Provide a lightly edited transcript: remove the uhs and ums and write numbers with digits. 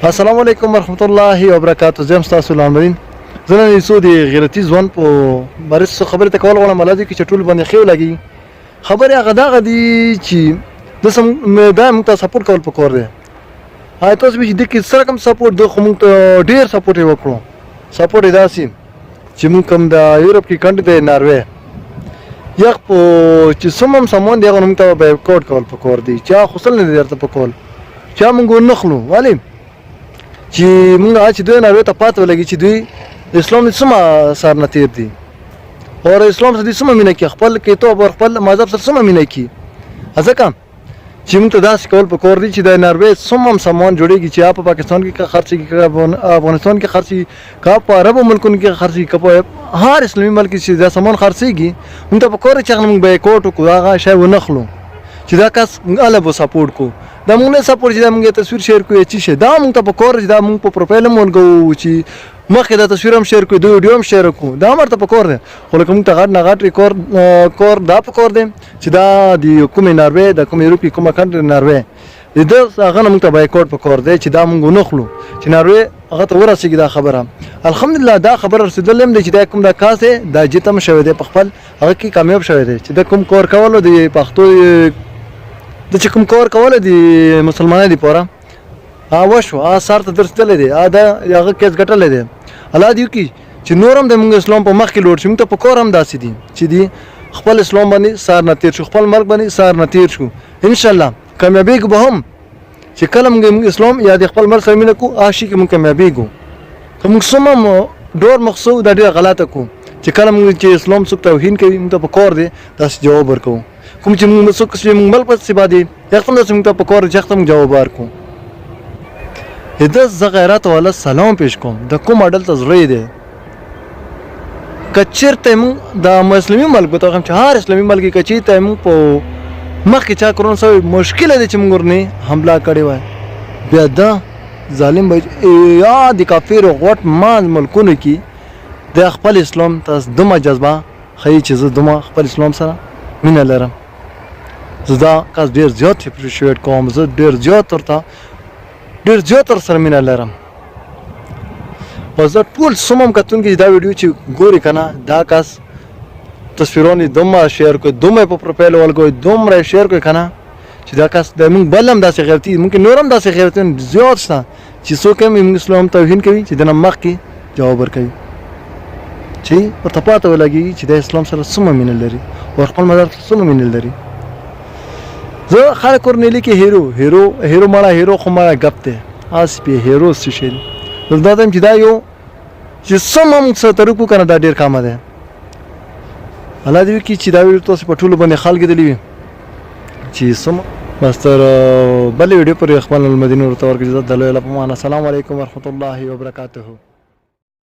السلام علیکم ورحمت الله وبرکاته. زم تاسو لامرین زه نن یو د غیرتي ځوان په باره څه خبرې ته کول غواړم. الله دې کړي چې ټول باندې ښې ولګي. خبرې هغه دغه دي چې دا موږ ته سپورټ کول پکار دی. تاسو به چې دې کې څه رقم سپورټ دی خو موږ ته ډېر سپورټ یې وکړو. سپورټ یې داسې چې موږ کوم د یورپ کې کنټري دی ناروې یخ په چې څوم هم سامان دی هغه موږ ته بایکاټ کول پکار دی. چا خوصل نه دی درته پکول چا موږ ونخلو ولې چې موږ چې دوی ناروې ته پاته ولګي چې دوی اسلام څومره سر نه تېر دي او اسلام سره څومره مینه کوي، خپل کتاب او خپل مذهب سره څومره مینه کوي. ځکه چې موږ ته داسې کول پکار دي چې د ناروې څومره هم سامان جوړېږي چې په پاکستان کې خرڅېږي، که افغانستان کې خرڅېږي، که په عربو ملکونو کې خرڅېږي، که په هر اسلامي ملک کې چې دا سامان خرڅېږي موږ ته پکار دی چې هغه موږ بایکاټ وکړو، هغه شی ونخلو چې دا کس موږ هله به سپورټ کړو. دا موږ نه سپورټ چې دا موږ تصویر شیر کړو یا څه شی، دا موږ ته پکار دی چې دا موږ په پروفایل هم ولګوو چې مخکې دا تصویر هم شیر کړو، د ویډیو هم شیر کړو. دا هم ورته پکار دی. خو لکه موږ ته غټ نه غټ کار دا پکار دی چې دا د کومې ناروې د کوم یورپ کې کومه کنټري ناروې د ده هغه نه موږ ته بایکاټ پکار دی چې دا موږ ونخلو چې ناروې هغه ته ورسېږي. دا خبره الحمدلله دا خبره رسېدلې هم دی چې دا کوم دا کاس دی دا جیت هم شوی دی، په خپل هغه کې کامیاب شوی دی چې د کوم کار کولو د پښتو د چې کوم کار کولو د مسلمانانو لپاره وشو سر ته درسېدلی دی، دا هغه کیس ګټلی دی. الله دې وکړي چې نور هم د موږ اسلام په مخ کې لوړ شي. موږ ته په کار هم داسې دي چې دی خپل اسلام باندې سر نه تېر شو، خپل مرګ باندې سر نه تېر شو. انشاءالله کامیابېږو به هم چې کله موږ اسلام یا د خپل مرګ سره مینه کوو هغه شي کې موږ کامیابېږو. که موږ څومره ډور مخصو دا ډېره غلطه کوو چې کله موږ چې اسلام څوک توهین کوي موږ ته په کار دی داسې جواب ورکوو. کوم چې موږ څوک چې موږ ملک پسې باندې یخ هم داسې موږ ته په کار دی چې یخ ته موږ جواب ورکوو. زه غیرت والا سلام پیش کوم د کوم اډل ته زړه دی. که چېرته موږ د اسلامي ملک به ته وایم چې هر اسلامي ملک کې که چېرته موږ په مخکې چا کرونا شوی مشکله دی چې موږ ورنې حمله کړې وای بیا دا ظالم به یا د کافرو غوټ ماز ملکونو کې د خپل اسلام ته دومره جذبه ښیي چې زه دومره خپل اسلام سره مینه لرم. زه دا کس ډېر زیات اپریشیټ کوم، زه ډېر زیات ورسره مینه لرم. بس دا ټول څومره کتونکي دا ویډیو چې ګوري که نه دا کس تصویرونه دومره شیر کړي، دومره په پروفایل ولګوي، دومره شیر کړي که نه چې دا کس د موږ بل هم داسې غیرتي ممکن نور هم داسې غیرتیان زیات شته چې څوک هم موږ اسلام توهین کوي چې د نه مخکې جواب ورکوي چې ورته پاته ولګېږي چې د اسلام سره څومره مینه لري او خپل مذهب سره څومره مینه لري. زه خلک ورنه لیکي هیرو مړه هیرو خو مړه ګپ دی هسې پې هیرو څه شی دی. زه دا وایم چې دا یو چې څومره موږ څه ترک وکړو که نه دا ډېر کامه دی. الله دې وکړي چې دا ویډیو تاسو په ټولو باندې خلک لیدلي وي چې څومره بس تر بلې ویډیو پورې خپل المدینې ورته ورکړي. عزت د الله په امان. السلام علیکم ورحمت الله وبرکاته.